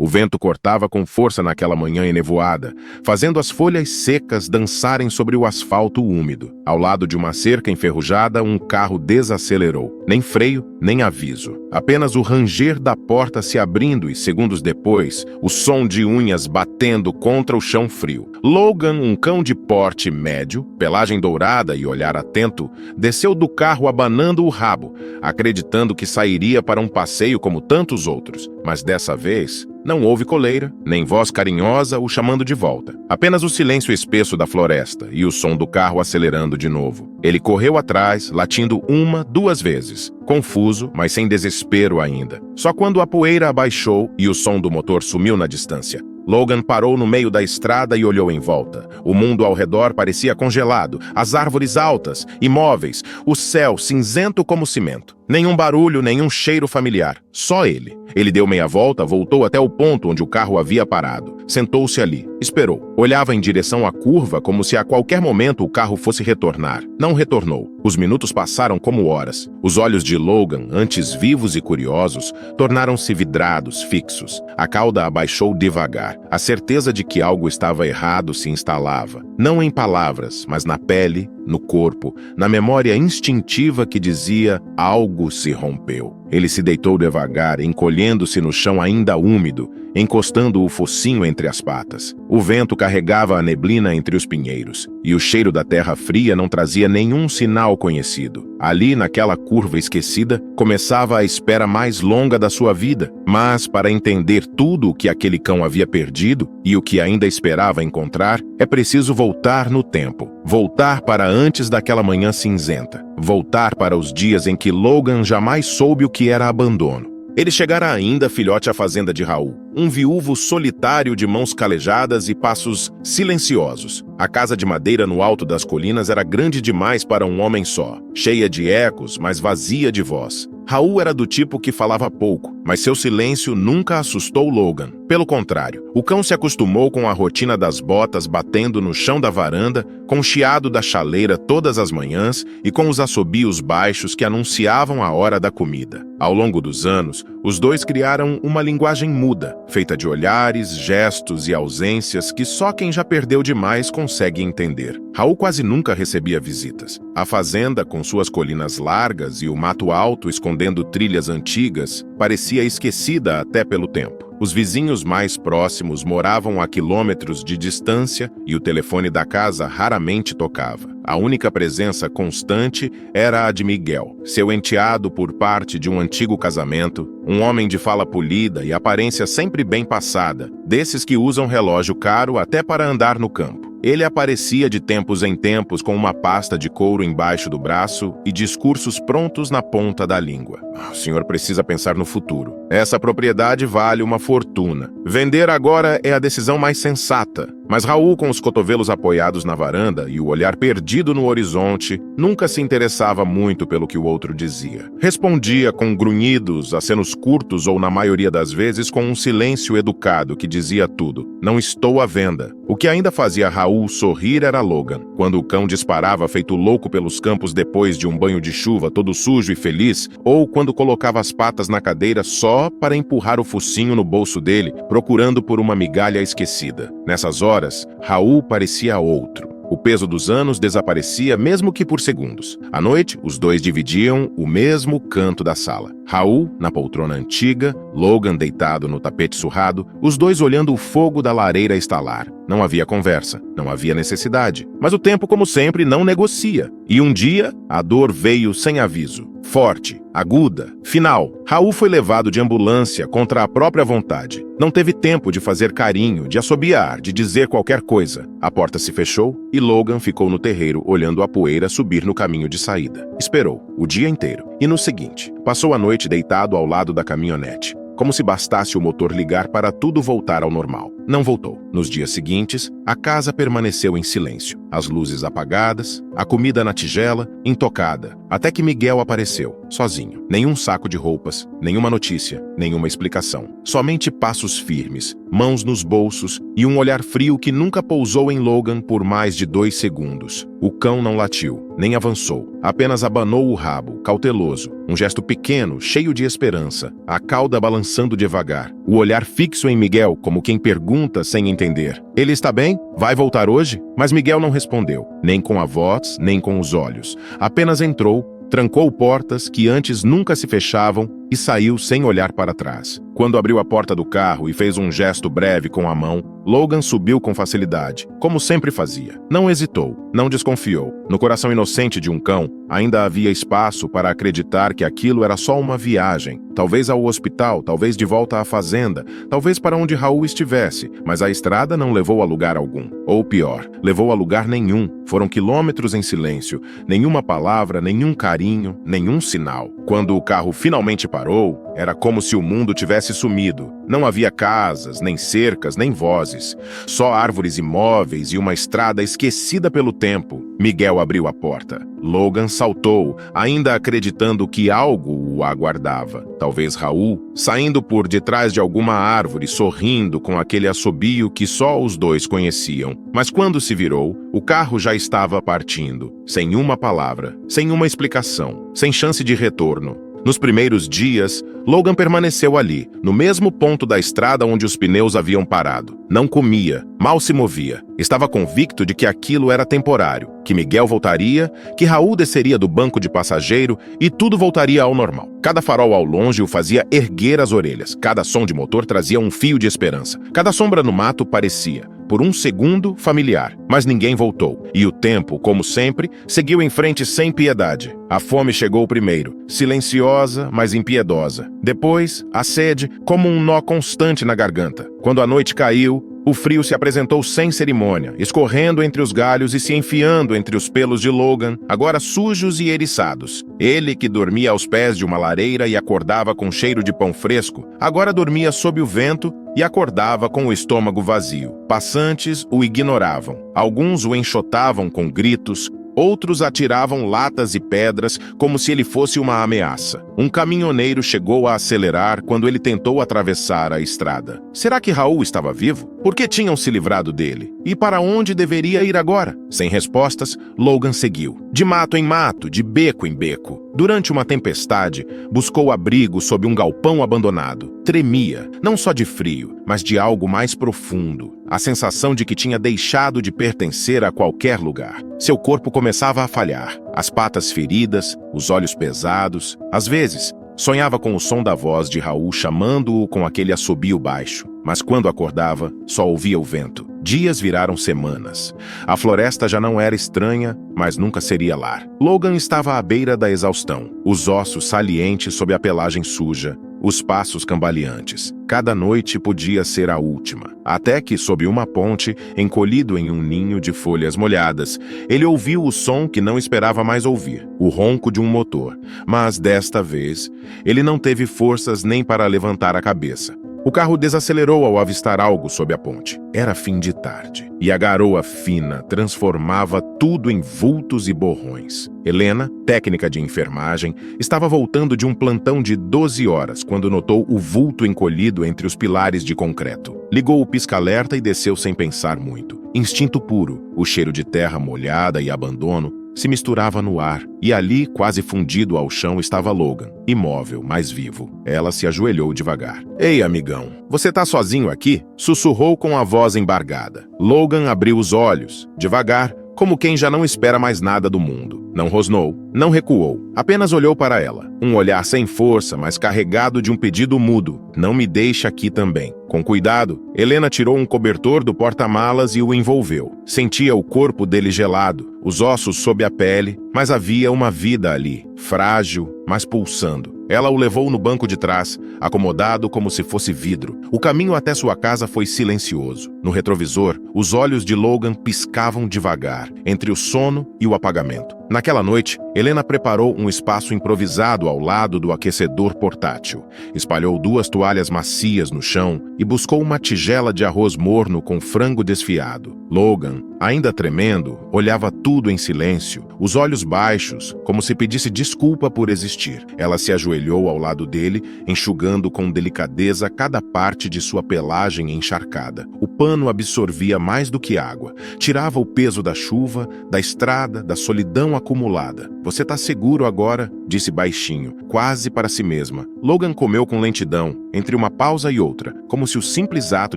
O vento cortava com força naquela manhã enevoada, fazendo as folhas secas dançarem sobre o asfalto úmido. Ao lado de uma cerca enferrujada, um carro desacelerou. Nem freio, nem aviso. Apenas o ranger da porta se abrindo e, segundos depois, o som de unhas batendo contra o chão frio. Logan, um cão de porte médio, pelagem dourada e olhar atento, desceu do carro abanando o rabo, acreditando que sairia para um passeio como tantos outros. Mas dessa vez, não houve coleira, nem voz carinhosa o chamando de volta. Apenas o silêncio espesso da floresta e o som do carro acelerando de novo. Ele correu atrás, latindo uma, duas vezes. Confuso, mas sem desespero ainda. Só quando a poeira abaixou e o som do motor sumiu na distância. Logan parou no meio da estrada e olhou em volta. O mundo ao redor parecia congelado, as árvores altas, imóveis, o céu cinzento como cimento. Nenhum barulho, nenhum cheiro familiar. Só ele. Ele deu meia volta, voltou até o ponto onde o carro havia parado. Sentou-se ali. Esperou. Olhava em direção à curva como se a qualquer momento o carro fosse retornar. Não retornou. Os minutos passaram como horas. Os olhos de Logan, antes vivos e curiosos, tornaram-se vidrados, fixos. A cauda abaixou devagar. A certeza de que algo estava errado se instalava. Não em palavras, mas na pele, no corpo, na memória instintiva que dizia algo se rompeu. Ele se deitou devagar, encolhendo-se no chão ainda úmido, encostando o focinho entre as patas. O vento carregava a neblina entre os pinheiros, e o cheiro da terra fria não trazia nenhum sinal conhecido. Ali, naquela curva esquecida, começava a espera mais longa da sua vida. Mas, para entender tudo o que aquele cão havia perdido e o que ainda esperava encontrar, é preciso voltar no tempo. Voltar para antes daquela manhã cinzenta. Voltar para os dias em que Logan jamais soube o que era abandono. Ele chegara ainda, filhote, à fazenda de Raul, um viúvo solitário de mãos calejadas e passos silenciosos. A casa de madeira no alto das colinas era grande demais para um homem só, cheia de ecos, mas vazia de voz. Raul era do tipo que falava pouco, mas seu silêncio nunca assustou Logan. Pelo contrário, o cão se acostumou com a rotina das botas batendo no chão da varanda, com o chiado da chaleira todas as manhãs e com os assobios baixos que anunciavam a hora da comida. Ao longo dos anos, os dois criaram uma linguagem muda, feita de olhares, gestos e ausências que só quem já perdeu demais consegue entender. Raul quase nunca recebia visitas. A fazenda, com suas colinas largas e o mato alto escondendo trilhas antigas, parecia esquecida até pelo tempo. Os vizinhos mais próximos moravam a quilômetros de distância e o telefone da casa raramente tocava. A única presença constante era a de Miguel, seu enteado por parte de um antigo casamento, um homem de fala polida e aparência sempre bem passada, desses que usam relógio caro até para andar no campo. Ele aparecia de tempos em tempos com uma pasta de couro embaixo do braço e discursos prontos na ponta da língua. O senhor precisa pensar no futuro. Essa propriedade vale uma fortuna. Vender agora é a decisão mais sensata. Mas Raul, com os cotovelos apoiados na varanda e o olhar perdido no horizonte, nunca se interessava muito pelo que o outro dizia. Respondia com grunhidos, acenos curtos ou, na maioria das vezes, com um silêncio educado que dizia tudo. Não estou à venda. O que ainda fazia Raul sorrir era Logan. Quando o cão disparava feito louco pelos campos depois de um banho de chuva todo sujo e feliz, ou quando colocava as patas na cadeira só para empurrar o focinho no bolso dele, procurando por uma migalha esquecida. Nessas horas, Raul parecia outro. O peso dos anos desaparecia mesmo que por segundos. À noite, os dois dividiam o mesmo canto da sala. Raul, na poltrona antiga, Logan deitado no tapete surrado, os dois olhando o fogo da lareira estalar. Não havia conversa, não havia necessidade. Mas o tempo, como sempre, não negocia. E um dia, a dor veio sem aviso. Forte, aguda, final. Raul foi levado de ambulância contra a própria vontade. Não teve tempo de fazer carinho, de assobiar, de dizer qualquer coisa. A porta se fechou e Logan ficou no terreiro olhando a poeira subir no caminho de saída. Esperou o dia inteiro. E no seguinte, passou a noite deitado ao lado da caminhonete, como se bastasse o motor ligar para tudo voltar ao normal. Não voltou. Nos dias seguintes, a casa permaneceu em silêncio. As luzes apagadas, a comida na tigela, intocada, até que Miguel apareceu, sozinho. Nenhum saco de roupas, nenhuma notícia, nenhuma explicação. Somente passos firmes, mãos nos bolsos e um olhar frio que nunca pousou em Logan por mais de 2 segundos. O cão não latiu, nem avançou. Apenas abanou o rabo, cauteloso. Um gesto pequeno, cheio de esperança. A cauda balançando devagar. O olhar fixo em Miguel, como quem pergunta sem entender. Ele está bem? Vai voltar hoje? Mas Miguel não respondeu. Nem com a voz, nem com os olhos. Apenas entrou, trancou portas que antes nunca se fechavam e saiu sem olhar para trás. Quando abriu a porta do carro e fez um gesto breve com a mão, Logan subiu com facilidade, como sempre fazia. Não hesitou, não desconfiou. No coração inocente de um cão, ainda havia espaço para acreditar que aquilo era só uma viagem. Talvez ao hospital, talvez de volta à fazenda, talvez para onde Raul estivesse, mas a estrada não levou a lugar algum. Ou pior, levou a lugar nenhum. Foram quilômetros em silêncio, nenhuma palavra, nenhum carinho, nenhum sinal. Quando o carro finalmente parou, era como se o mundo tivesse sumido. Não havia casas, nem cercas, nem vozes. Só árvores imóveis e uma estrada esquecida pelo tempo. Miguel abriu a porta. Logan saltou, ainda acreditando que algo o aguardava. Talvez Raul, saindo por detrás de alguma árvore, sorrindo com aquele assobio que só os dois conheciam. Mas quando se virou, o carro já estava partindo, sem uma palavra, sem uma explicação, sem chance de retorno. Nos primeiros dias, Logan permaneceu ali, no mesmo ponto da estrada onde os pneus haviam parado. Não comia, mal se movia. Estava convicto de que aquilo era temporário, que Miguel voltaria, que Raul desceria do banco de passageiro e tudo voltaria ao normal. Cada farol ao longe o fazia erguer as orelhas. Cada som de motor trazia um fio de esperança. Cada sombra no mato parecia, por um segundo, familiar. Mas ninguém voltou. E o tempo, como sempre, seguiu em frente sem piedade. A fome chegou primeiro, silenciosa, mas impiedosa. Depois, a sede, como um nó constante na garganta. Quando a noite caiu, o frio se apresentou sem cerimônia, escorrendo entre os galhos e se enfiando entre os pelos de Logan, agora sujos e eriçados. Ele, que dormia aos pés de uma lareira e acordava com cheiro de pão fresco, agora dormia sob o vento e acordava com o estômago vazio. Passantes o ignoravam. Alguns o enxotavam com gritos, outros atiravam latas e pedras como se ele fosse uma ameaça. Um caminhoneiro chegou a acelerar quando ele tentou atravessar a estrada. Será que Raul estava vivo? Por que tinham se livrado dele? E para onde deveria ir agora? Sem respostas, Logan seguiu. De mato em mato, de beco em beco. Durante uma tempestade, buscou abrigo sob um galpão abandonado. Tremia, não só de frio, mas de algo mais profundo. A sensação de que tinha deixado de pertencer a qualquer lugar. Seu corpo começava a falhar, as patas feridas, os olhos pesados. Às vezes, sonhava com o som da voz de Raul chamando-o com aquele assobio baixo. Mas quando acordava, só ouvia o vento. Dias viraram semanas. A floresta já não era estranha, mas nunca seria lar. Logan estava à beira da exaustão, os ossos salientes sob a pelagem suja, os passos cambaleantes. Cada noite podia ser a última. Até que, sob uma ponte, encolhido em um ninho de folhas molhadas, ele ouviu o som que não esperava mais ouvir, o ronco de um motor. Mas, desta vez, ele não teve forças nem para levantar a cabeça. O carro desacelerou ao avistar algo sob a ponte. Era fim de tarde, e a garoa fina transformava tudo em vultos e borrões. Helena, técnica de enfermagem, estava voltando de um plantão de 12 horas quando notou o vulto encolhido entre os pilares de concreto. Ligou o pisca-alerta e desceu sem pensar muito. Instinto puro, o cheiro de terra molhada e abandono se misturava no ar, e ali, quase fundido ao chão, estava Logan, imóvel, mas vivo. Ela se ajoelhou devagar. "Ei, amigão, você tá sozinho aqui?" Sussurrou com a voz embargada. Logan abriu os olhos, devagar, como quem já não espera mais nada do mundo. Não rosnou, não recuou, apenas olhou para ela. Um olhar sem força, mas carregado de um pedido mudo. "Não me deixe aqui também." Com cuidado, Helena tirou um cobertor do porta-malas e o envolveu. Sentia o corpo dele gelado, os ossos sob a pele, mas havia uma vida ali, frágil, mas pulsando. Ela o levou no banco de trás, acomodado como se fosse vidro. O caminho até sua casa foi silencioso. No retrovisor, os olhos de Logan piscavam devagar, entre o sono e o apagamento. Naquela noite, Helena preparou um espaço improvisado ao lado do aquecedor portátil. Espalhou 2 toalhas macias no chão e buscou uma tigela de arroz morno com frango desfiado. Logan, ainda tremendo, olhava tudo em silêncio, os olhos baixos, como se pedisse desculpa por existir. Ela se ajoelhou ao lado dele, enxugando com delicadeza cada parte de sua pelagem encharcada. O pano absorvia mais do que água, tirava o peso da chuva, da estrada, da solidão acumulada. "Você tá seguro agora?", disse baixinho, quase para si mesma. Logan comeu com lentidão, entre uma pausa e outra, como se o simples ato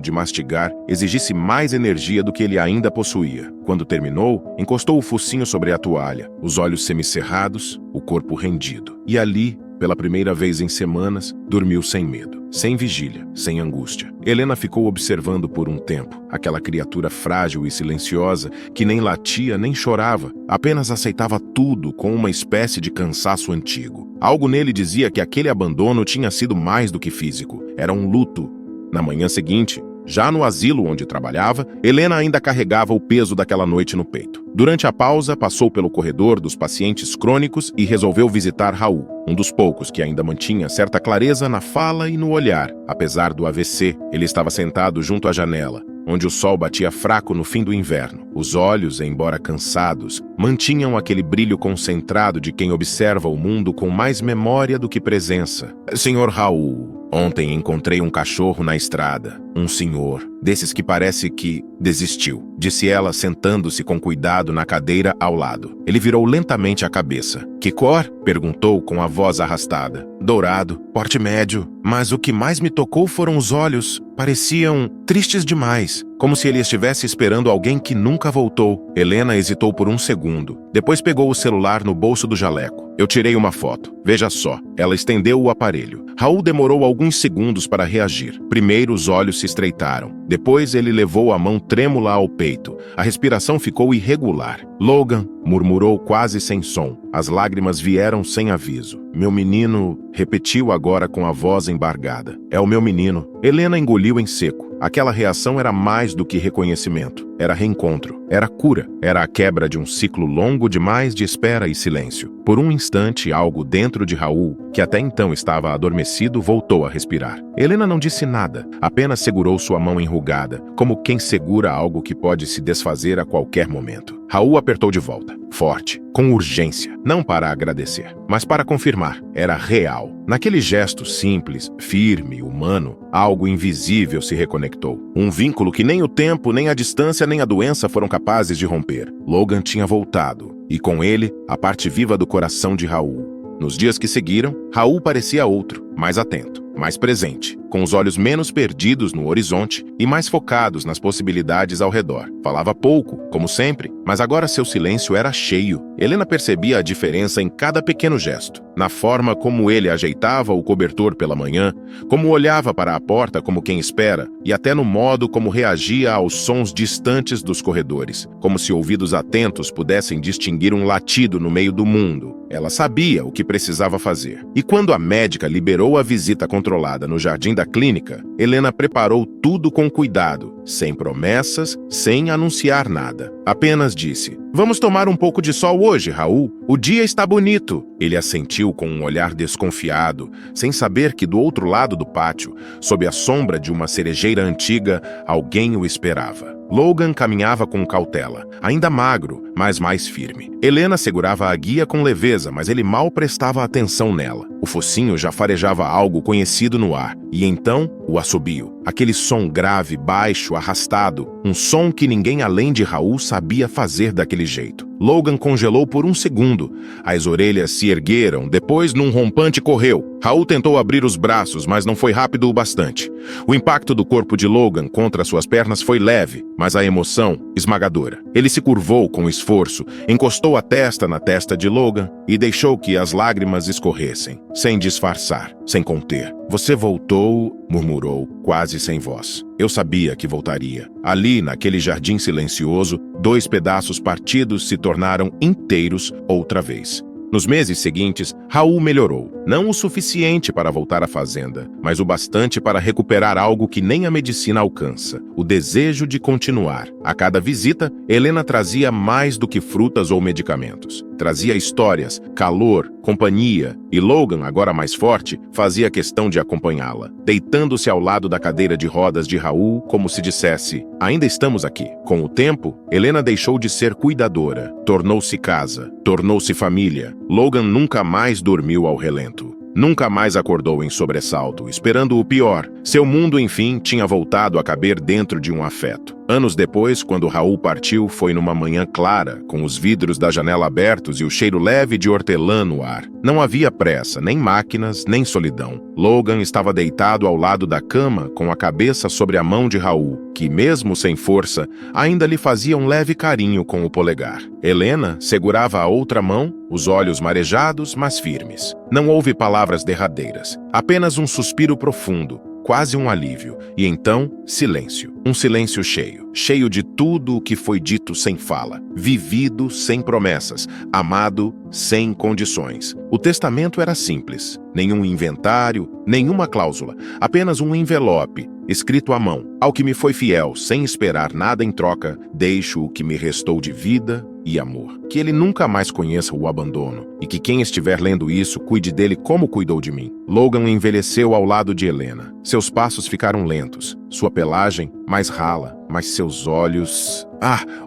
de mastigar exigisse mais energia do que ele ainda possuía. Quando terminou, encostou o focinho sobre a toalha, os olhos semicerrados, o corpo rendido. E ali, pela primeira vez em semanas, dormiu sem medo, sem vigília, sem angústia. Helena ficou observando por um tempo aquela criatura frágil e silenciosa que nem latia nem chorava, apenas aceitava tudo com uma espécie de cansaço antigo. Algo nele dizia que aquele abandono tinha sido mais do que físico, era um luto. Na manhã seguinte, já no asilo onde trabalhava, Helena ainda carregava o peso daquela noite no peito. Durante a pausa, passou pelo corredor dos pacientes crônicos e resolveu visitar Raul, um dos poucos que ainda mantinha certa clareza na fala e no olhar. Apesar do AVC, ele estava sentado junto à janela, onde o sol batia fraco no fim do inverno. Os olhos, embora cansados, mantinham aquele brilho concentrado de quem observa o mundo com mais memória do que presença. "Senhor Raul, ontem encontrei um cachorro na estrada. Um senhor, desses que parece que desistiu", disse ela, sentando-se com cuidado na cadeira ao lado. Ele virou lentamente a cabeça. "Que cor?", perguntou com a voz arrastada. "Dourado, porte médio. Mas o que mais me tocou foram os olhos. Pareciam tristes demais, como se ele estivesse esperando alguém que nunca voltou." Helena hesitou por um segundo. Depois pegou o celular no bolso do jaleco. "Eu tirei uma foto. Veja só." Ela estendeu o aparelho. Raul demorou alguns segundos para reagir. Primeiro os olhos se estreitaram. Depois ele levou a mão trêmula ao peito. A respiração ficou irregular. "Logan", murmurou quase sem som. As lágrimas vieram sem aviso. "Meu menino", repetiu agora com a voz embargada. "É o meu menino." Helena engoliu em seco. Aquela reação era mais do que reconhecimento. Era reencontro. Era cura. Era a quebra de um ciclo longo demais de espera e silêncio. Por um instante, algo dentro de Raul, que até então estava adormecido, voltou a respirar. Helena não disse nada, apenas segurou sua mão enrugada, como quem segura algo que pode se desfazer a qualquer momento. Raul apertou de volta, forte, com urgência, não para agradecer, mas para confirmar. Era real. Naquele gesto simples, firme, humano, algo invisível se reconectou. Um vínculo que nem o tempo, nem a distância, nem a doença foram capazes de romper. Logan tinha voltado, e com ele, a parte viva do coração de Raul. Nos dias que seguiram, Raul parecia outro, mais atento, mais presente, com os olhos menos perdidos no horizonte e mais focados nas possibilidades ao redor. Falava pouco, como sempre, mas agora seu silêncio era cheio. Helena percebia a diferença em cada pequeno gesto, na forma como ele ajeitava o cobertor pela manhã, como olhava para a porta como quem espera, e até no modo como reagia aos sons distantes dos corredores, como se ouvidos atentos pudessem distinguir um latido no meio do mundo. Ela sabia o que precisava fazer. E quando a médica liberou a visita controlada no jardim da clínica, Helena preparou tudo com cuidado, sem promessas, sem anunciar nada. Apenas disse: "Vamos tomar um pouco de sol hoje, Raul. O dia está bonito." Ele assentiu com um olhar desconfiado, sem saber que do outro lado do pátio, sob a sombra de uma cerejeira antiga, alguém o esperava. Logan caminhava com cautela, ainda magro, mas mais firme. Helena segurava a guia com leveza, mas ele mal prestava atenção nela. O focinho já farejava algo conhecido no ar, e então o assobio. Aquele som grave, baixo, arrastado, um som que ninguém além de Raul sabia fazer daquele jeito. Logan congelou por um segundo. As orelhas se ergueram, depois, num rompante, correu. Raul tentou abrir os braços, mas não foi rápido o bastante. O impacto do corpo de Logan contra suas pernas foi leve, mas a emoção, esmagadora. Ele se curvou com esforço, encostou a testa na testa de Logan e deixou que as lágrimas escorressem, sem disfarçar, sem conter. "Você voltou", murmurou, quase sem voz. "Eu sabia que voltaria." Ali, naquele jardim silencioso, 2 pedaços partidos se tornaram inteiros outra vez. Nos meses seguintes, Raul melhorou. Não o suficiente para voltar à fazenda, mas o bastante para recuperar algo que nem a medicina alcança: o desejo de continuar. A cada visita, Helena trazia mais do que frutas ou medicamentos. Trazia histórias, calor, companhia, e Logan, agora mais forte, fazia questão de acompanhá-la, deitando-se ao lado da cadeira de rodas de Raul, como se dissesse: ainda estamos aqui. Com o tempo, Helena deixou de ser cuidadora, tornou-se casa, tornou-se família. Logan nunca mais dormiu ao relento. Nunca mais acordou em sobressalto, esperando o pior. Seu mundo, enfim, tinha voltado a caber dentro de um afeto. Anos depois, quando Raul partiu, foi numa manhã clara, com os vidros da janela abertos e o cheiro leve de hortelã no ar. Não havia pressa, nem máquinas, nem solidão. Logan estava deitado ao lado da cama, com a cabeça sobre a mão de Raul, que, mesmo sem força, ainda lhe fazia um leve carinho com o polegar. Helena segurava a outra mão, os olhos marejados, mas firmes. Não houve palavras derradeiras, apenas um suspiro profundo, quase um alívio, e então, silêncio. Um silêncio cheio, cheio de tudo o que foi dito sem fala, vivido sem promessas, amado sem condições. O testamento era simples, nenhum inventário, nenhuma cláusula, apenas um envelope, escrito à mão. Ao que me foi fiel, sem esperar nada em troca, deixo o que me restou de vida e amor. Que ele nunca mais conheça o abandono, e que quem estiver lendo isso cuide dele como cuidou de mim. Logan envelheceu ao lado de Helena. Seus passos ficaram lentos, sua pelagem mais rala, mas seus olhos...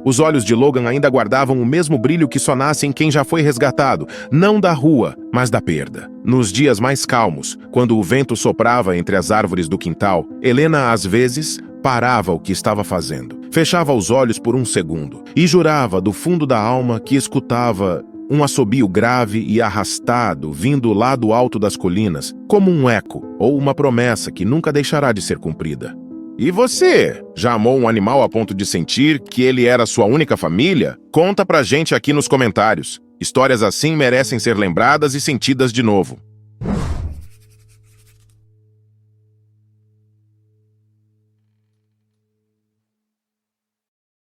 os olhos de Logan ainda guardavam o mesmo brilho que só nasce em quem já foi resgatado, não da rua, mas da perda. Nos dias mais calmos, quando o vento soprava entre as árvores do quintal, Helena, às vezes, parava o que estava fazendo. Fechava os olhos por um segundo e jurava do fundo da alma que escutava um assobio grave e arrastado vindo lá do alto das colinas, como um eco ou uma promessa que nunca deixará de ser cumprida. E você? Já amou um animal a ponto de sentir que ele era sua única família? Conta pra gente aqui nos comentários. Histórias assim merecem ser lembradas e sentidas de novo.